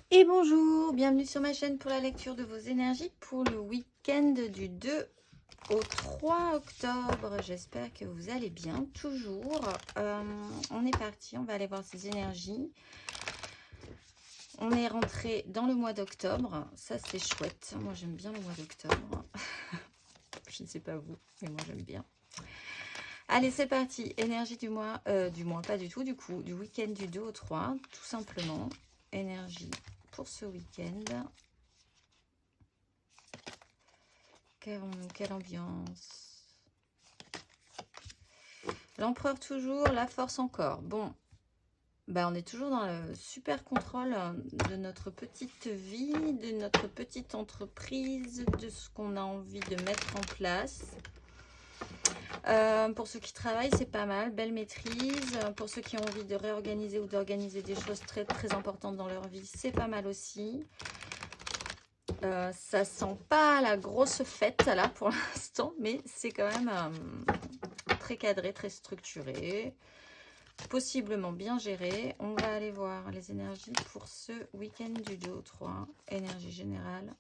Et bonjour, bienvenue sur ma chaîne pour la lecture de vos énergies pour le week-end du 2 au 3 octobre. J'espère que vous allez bien, toujours. On est parti, on va aller voir ces énergies. On est rentré dans le mois d'octobre, ça c'est chouette. Moi j'aime bien le mois d'octobre. Je ne sais pas vous, mais moi j'aime bien. Allez, c'est parti. Énergie du mois, pas du tout, du coup, du week-end du 2 au 3, tout simplement. Énergie pour ce week-end. Qu'avons-nous? Quelle ambiance? L'empereur toujours, la force encore. Bon, bah on est toujours dans le super contrôle de notre petite vie, de notre petite entreprise, de ce qu'on a envie de mettre en place. Pour ceux qui travaillent, c'est pas mal, belle maîtrise. Pour ceux qui ont envie de réorganiser ou d'organiser des choses très, très importantes dans leur vie, c'est pas mal aussi. Ça sent pas la grosse fête là pour l'instant, mais c'est quand même très cadré, très structuré, possiblement bien géré. On va aller voir les énergies pour ce week-end du 2 au 3, énergie générale.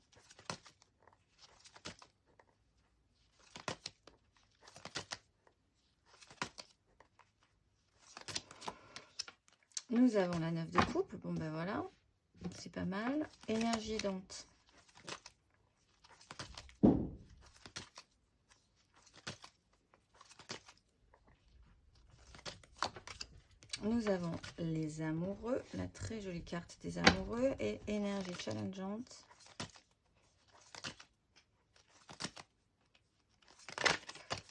Nous avons la 9 de coupe, bon ben voilà, c'est pas mal. Énergie aidante. Nous avons les amoureux, la très jolie carte des amoureux, et énergie challengeante.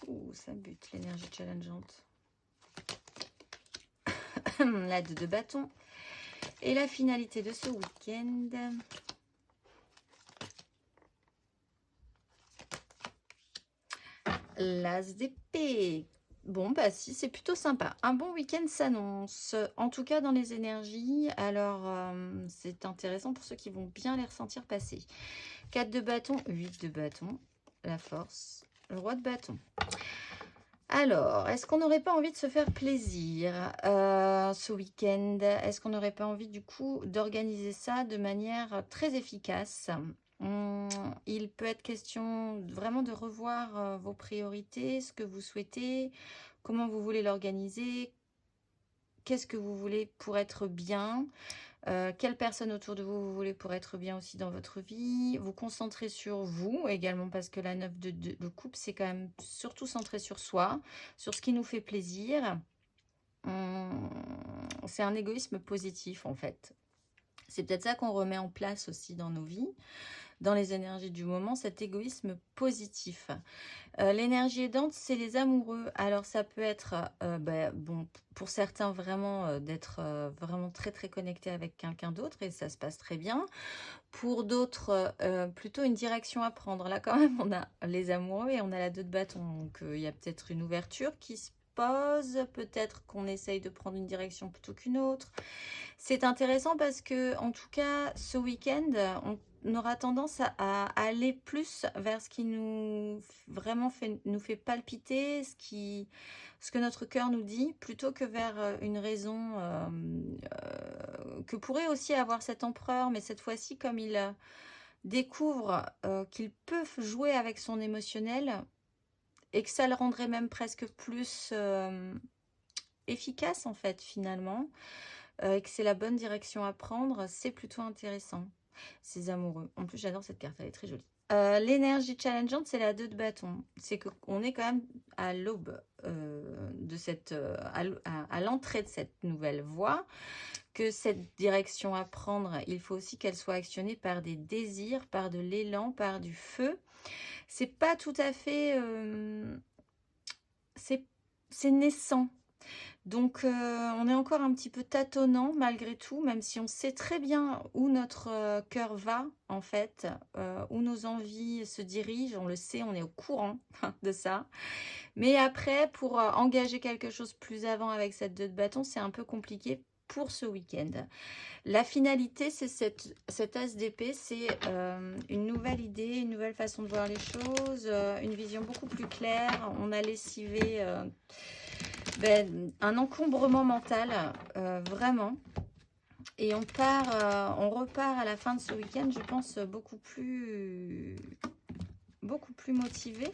Ouh, ça bute l'énergie challengeante. La 2 de bâton. Et la finalité de ce week-end. L'as d'épée. Bon, bah si, c'est plutôt sympa. Un bon week-end s'annonce, en tout cas dans les énergies. Alors, c'est intéressant pour ceux qui vont bien les ressentir passer. 4 de bâton, 8 de bâton, la force, le roi de bâton. Alors, est-ce qu'on n'aurait pas envie de se faire plaisir ce week-end? Est-ce qu'on n'aurait pas envie du coup d'organiser ça de manière très efficace? Il peut être question vraiment de revoir vos priorités, ce que vous souhaitez, comment vous voulez l'organiser, qu'est-ce que vous voulez pour être bien, quelle personne autour de vous vous voulez pour être bien aussi dans votre vie. Vous concentrer sur vous également, parce que la 9 de coupe, c'est quand même surtout centré sur soi, sur ce qui nous fait plaisir. C'est un égoïsme positif en fait. C'est peut-être ça qu'on remet en place aussi dans nos vies, dans les énergies du moment, cet égoïsme positif. L'énergie aidante, c'est les amoureux. Alors ça peut être, bon, pour certains vraiment d'être vraiment très très connecté avec quelqu'un d'autre et ça se passe très bien. Pour d'autres, plutôt une direction à prendre. Là quand même, on a les amoureux et on a la 2 de bâton. Donc il y a peut-être une ouverture qui se pose. Peut-être qu'on essaye de prendre une direction plutôt qu'une autre. C'est intéressant parce que, en tout cas, ce week-end, on aura tendance à aller plus vers ce qui nous vraiment nous fait palpiter, ce que notre cœur nous dit, plutôt que vers une raison que pourrait aussi avoir cet empereur, mais cette fois-ci, comme il découvre qu'il peut jouer avec son émotionnel et que ça le rendrait même presque plus efficace, en fait, finalement. Et que c'est la bonne direction à prendre, c'est plutôt intéressant. Ces amoureux. En plus, j'adore cette carte, elle est très jolie. L'énergie challengeante, c'est la 2 de bâton. C'est qu'on est quand même à l'aube de cette, à l'entrée de cette nouvelle voie, que cette direction à prendre, il faut aussi qu'elle soit actionnée par des désirs, par de l'élan, par du feu. C'est pas tout à fait... c'est naissant. Donc, on est encore un petit peu tâtonnant malgré tout, même si on sait très bien où notre cœur va, en fait, où nos envies se dirigent. On le sait, on est au courant de ça. Mais après, pour engager quelque chose plus avant avec cette 2 de bâton, c'est un peu compliqué pour ce week-end. La finalité, c'est cet as d'épée, c'est une nouvelle idée, une nouvelle façon de voir les choses, une vision beaucoup plus claire. On a lessivé... un encombrement mental, vraiment. Et on repart à la fin de ce week-end, je pense, beaucoup plus motivé.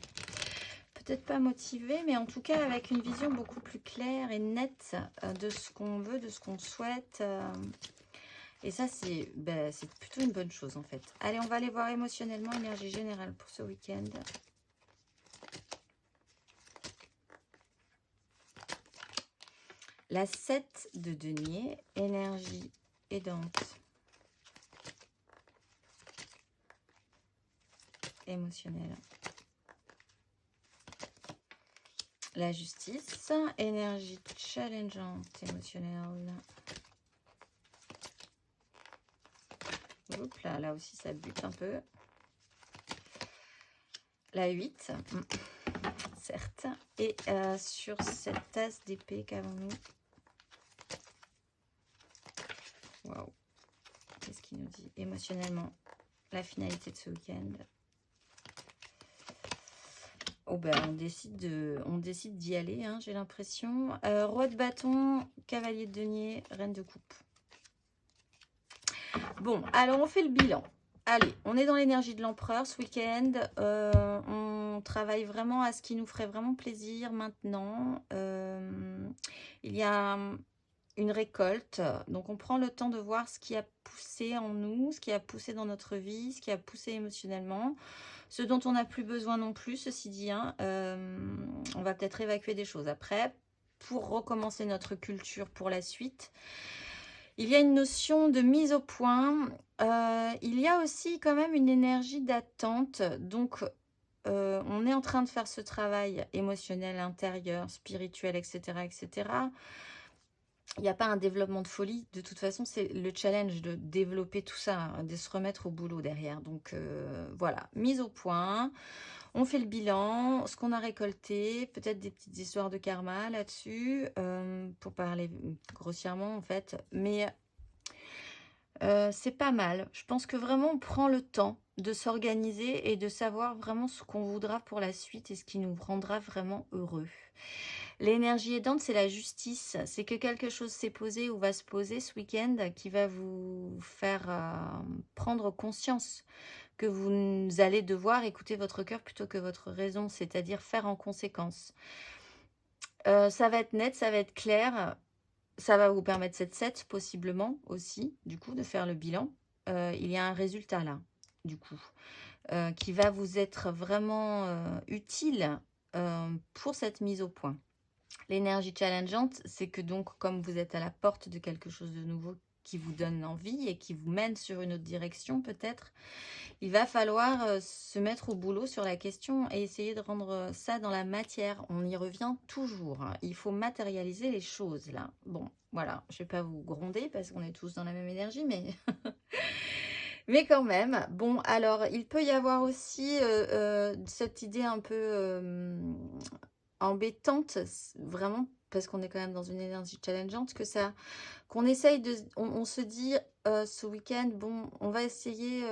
Peut-être pas motivé, mais en tout cas avec une vision beaucoup plus claire et nette de ce qu'on veut, de ce qu'on souhaite. Et ça, c'est plutôt une bonne chose en fait. Allez, on va aller voir émotionnellement, énergie générale pour ce week-end. La 7 de denier, énergie aidante. Émotionnelle. La justice, énergie challengeante, émotionnelle. Oups, là aussi ça bute un peu. La 8, certes. Et sur cette tasse d'épée qu'avons-nous? Waouh. Qu'est-ce qu'il nous dit émotionnellement? La finalité de ce week-end. Oh ben, on décide d'y aller, hein, j'ai l'impression. Roi de bâton, cavalier de denier, reine de coupe. Bon, alors on fait le bilan. Allez, on est dans l'énergie de l'empereur ce week-end. On travaille vraiment à ce qui nous ferait vraiment plaisir maintenant. Il y a une récolte. Donc, on prend le temps de voir ce qui a poussé en nous, ce qui a poussé dans notre vie, ce qui a poussé émotionnellement, ce dont on n'a plus besoin non plus, ceci dit. Hein, on va peut-être évacuer des choses après pour recommencer notre culture pour la suite. Il y a une notion de mise au point. Il y a aussi quand même une énergie d'attente. Donc, on est en train de faire ce travail émotionnel, intérieur, spirituel, etc., etc. Il n'y a pas un développement de folie. De toute façon, c'est le challenge de développer tout ça, de se remettre au boulot derrière. Donc, voilà, mise au point. On fait le bilan, ce qu'on a récolté, peut-être des petites histoires de karma là-dessus, pour parler grossièrement en fait. Mais c'est pas mal. Je pense que vraiment on prend le temps de s'organiser et de savoir vraiment ce qu'on voudra pour la suite et ce qui nous rendra vraiment heureux. L'énergie aidante, c'est la justice. C'est que quelque chose s'est posé ou va se poser ce week-end qui va vous faire prendre conscience que vous allez devoir écouter votre cœur plutôt que votre raison, c'est-à-dire faire en conséquence. Ça va être net, ça va être clair. Ça va vous permettre cette 7 possiblement aussi, du coup, de faire le bilan. Il y a un résultat là, du coup, qui va vous être vraiment utile pour cette mise au point. L'énergie challengeante, c'est que donc, comme vous êtes à la porte de quelque chose de nouveau qui vous donne envie et qui vous mène sur une autre direction peut-être, il va falloir se mettre au boulot sur la question et essayer de rendre ça dans la matière. On y revient toujours. Hein. Il faut matérialiser les choses là. Bon, voilà, je ne vais pas vous gronder parce qu'on est tous dans la même énergie, mais... mais quand même. Bon, alors, il peut y avoir aussi cette idée un peu embêtante, vraiment, parce qu'on est quand même dans une énergie challengeante, qu'on essaye on se dit ce week-end, bon, on va essayer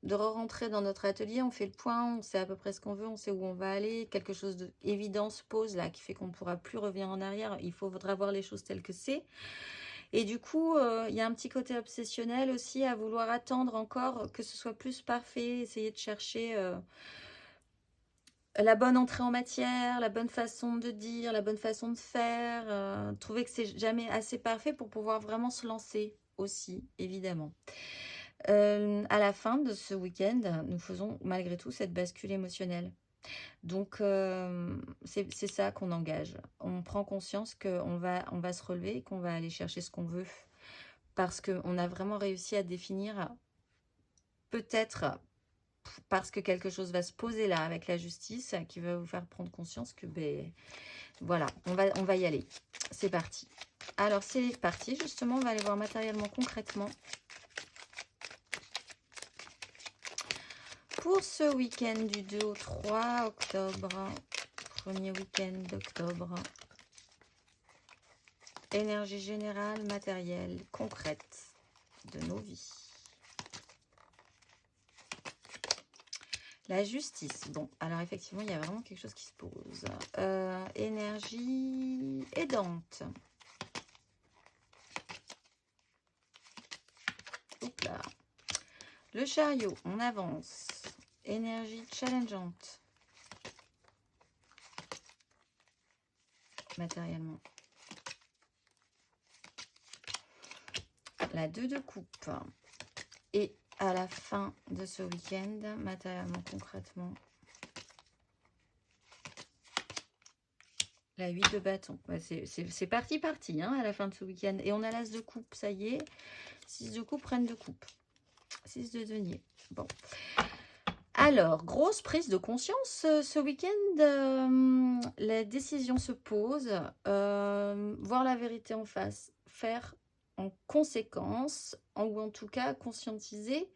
de re-rentrer dans notre atelier, on fait le point, on sait à peu près ce qu'on veut, on sait où on va aller, quelque chose d'évident se pose là, qui fait qu'on ne pourra plus revenir en arrière, il faudra voir les choses telles que c'est. Et du coup, il y a un petit côté obsessionnel aussi à vouloir attendre encore que ce soit plus parfait, essayer de chercher la bonne entrée en matière, la bonne façon de dire, la bonne façon de faire, trouver que c'est jamais assez parfait pour pouvoir vraiment se lancer aussi, évidemment. À la fin de ce week-end, nous faisons malgré tout cette bascule émotionnelle. Donc, c'est ça qu'on engage. On prend conscience qu'on va se relever et qu'on va aller chercher ce qu'on veut. Parce qu'on a vraiment réussi à définir, peut-être parce que quelque chose va se poser là avec la justice, qui va vous faire prendre conscience que, ben, voilà, on va y aller. C'est parti. Alors, c'est parti, justement, on va aller voir matériellement, concrètement. Pour ce week-end du 2 au 3 octobre, premier week-end d'octobre, énergie générale, matérielle, concrète de nos vies. La justice. Bon, alors effectivement, il y a vraiment quelque chose qui se pose. Énergie aidante. là. Le chariot, on avance. Énergie challengeante. Matériellement. La 2 de coupe. Et à la fin de ce week-end, matériellement, concrètement, la 8 de bâton. Ouais, c'est parti, hein, à la fin de ce week-end. Et on a l'as de coupe, ça y est. 6 de coupe, reine de coupe. 6 de denier. Bon. Alors, grosse prise de conscience ce week-end. La décision se pose. Voir la vérité en face. Faire en conséquence, ou en tout cas conscientiser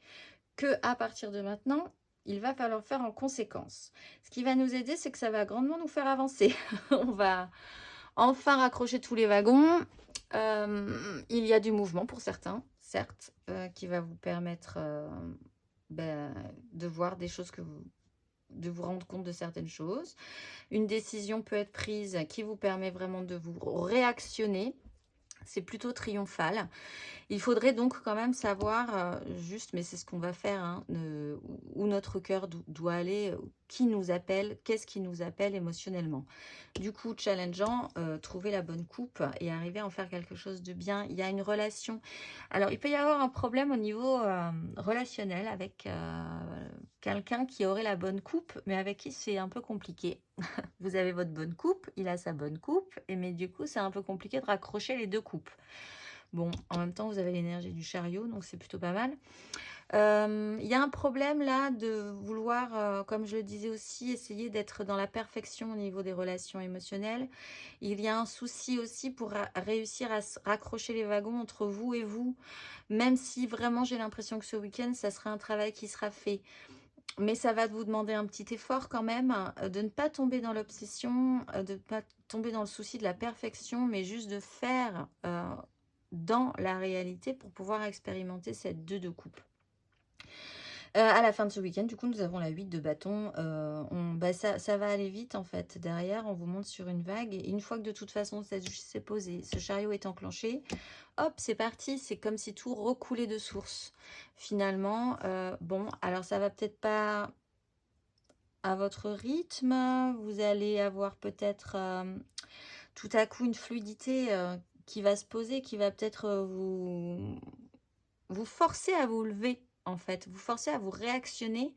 que à partir de maintenant, il va falloir faire en conséquence. Ce qui va nous aider, c'est que ça va grandement nous faire avancer. On va enfin raccrocher tous les wagons. Il y a du mouvement pour certains, certes, qui va vous permettre de voir des choses de vous rendre compte de certaines choses. Une décision peut être prise qui vous permet vraiment de vous réactionner. C'est plutôt triomphal. Il faudrait donc quand même savoir, juste, mais c'est ce qu'on va faire, hein, où notre cœur doit aller, qui nous appelle, qu'est-ce qui nous appelle émotionnellement. Du coup, challengeant, trouver la bonne coupe et arriver à en faire quelque chose de bien. Il y a une relation. Alors, il peut y avoir un problème au niveau relationnel avec quelqu'un qui aurait la bonne coupe, mais avec qui c'est un peu compliqué. Vous avez votre bonne coupe, il a sa bonne coupe, mais du coup, c'est un peu compliqué de raccrocher les deux coupes. Bon, en même temps, vous avez l'énergie du chariot, donc c'est plutôt pas mal. Il y a un problème là de vouloir, comme je le disais aussi, essayer d'être dans la perfection au niveau des relations émotionnelles. Il y a un souci aussi pour réussir à raccrocher les wagons entre vous et vous, même si vraiment j'ai l'impression que ce week-end, ça sera un travail qui sera fait. Mais ça va vous demander un petit effort quand même, de ne pas tomber dans l'obsession, de ne pas tomber dans le souci de la perfection, mais juste de faire dans la réalité pour pouvoir expérimenter cette 2 de coupe. À la fin de ce week-end, du coup, nous avons la 8 de bâton. Ça va aller vite, en fait. Derrière, on vous monte sur une vague. Et une fois que, de toute façon, cette justice s'est posée, ce chariot est enclenché, hop, c'est parti. C'est comme si tout recoulait de source. Finalement, bon, alors ça va peut-être pas à votre rythme. Vous allez avoir peut-être tout à coup une fluidité qui va se poser, qui va peut-être vous forcer à vous lever, en fait. Vous forcer à vous réactionner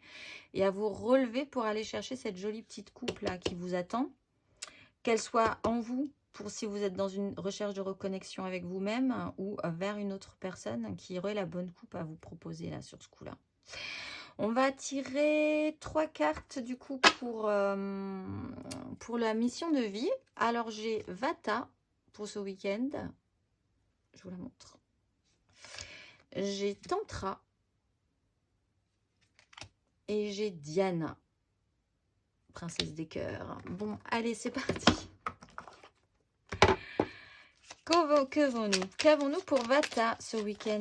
et à vous relever pour aller chercher cette jolie petite coupe là qui vous attend. Qu'elle soit en vous, pour si vous êtes dans une recherche de reconnexion avec vous-même, ou vers une autre personne qui aurait la bonne coupe à vous proposer là sur ce coup-là. On va tirer 3 cartes du coup pour la mission de vie. Alors j'ai Vata pour ce week-end. Je vous la montre. J'ai Tantra. Et j'ai Diana. Princesse des cœurs. Bon, allez, c'est parti. Qu'avons-nous pour Vata ce week-end?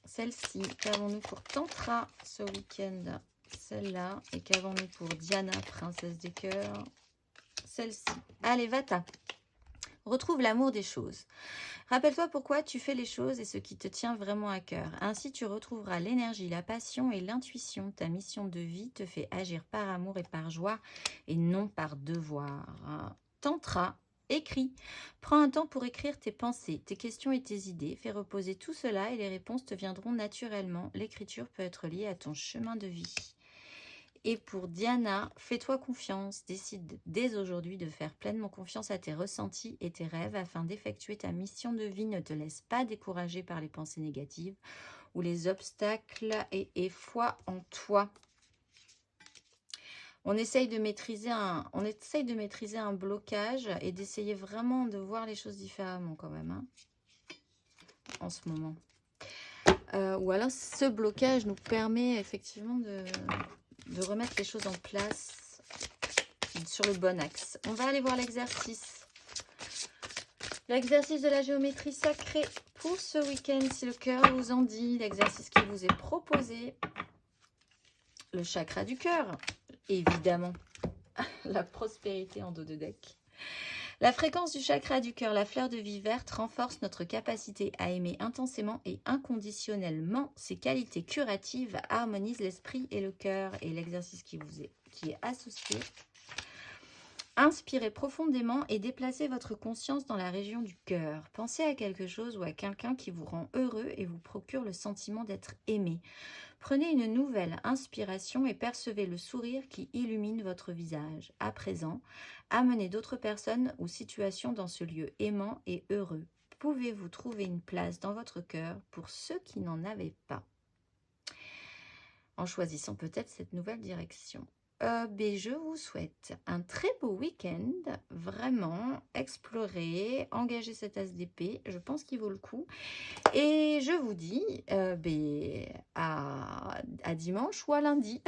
Celle-ci. Qu'avons-nous pour Tantra ce week-end? Celle-là. Et qu'avons-nous pour Diana, princesse des cœurs? Celle-ci. Allez, Vata. Retrouve l'amour des choses. Rappelle-toi pourquoi tu fais les choses et ce qui te tient vraiment à cœur. Ainsi, tu retrouveras l'énergie, la passion et l'intuition. Ta mission de vie te fait agir par amour et par joie et non par devoir. Tantra. Écris. Prends un temps pour écrire tes pensées, tes questions et tes idées. Fais reposer tout cela et les réponses te viendront naturellement. L'écriture peut être liée à ton chemin de vie. Et pour Diana, fais-toi confiance. Décide dès aujourd'hui de faire pleinement confiance à tes ressentis et tes rêves afin d'effectuer ta mission de vie. Ne te laisse pas décourager par les pensées négatives ou les obstacles et aie foi en toi. On essaye de maîtriser un blocage et d'essayer vraiment de voir les choses différemment quand même, hein, en ce moment. Ou alors ce blocage nous permet effectivement de remettre les choses en place sur le bon axe. On va aller voir l'exercice. L'exercice de la géométrie sacrée pour ce week-end, si le cœur vous en dit. L'exercice qui vous est proposé. Le chakra du cœur, évidemment. La prospérité en dos de deck. La fréquence du chakra du cœur, la fleur de vie verte, renforce notre capacité à aimer intensément et inconditionnellement. Ces qualités curatives harmonisent l'esprit et le cœur. Et l'exercice qui est associé. Inspirez profondément et déplacez votre conscience dans la région du cœur. Pensez à quelque chose ou à quelqu'un qui vous rend heureux et vous procure le sentiment d'être aimé. Prenez une nouvelle inspiration et percevez le sourire qui illumine votre visage. À présent, amenez d'autres personnes ou situations dans ce lieu aimant et heureux. Pouvez-vous trouver une place dans votre cœur pour ceux qui n'en avaient pas? En choisissant peut-être cette nouvelle direction. Je vous souhaite un très beau week-end, vraiment, explorer, engager cet as d'épée, je pense qu'il vaut le coup. Et je vous dis à dimanche ou à lundi.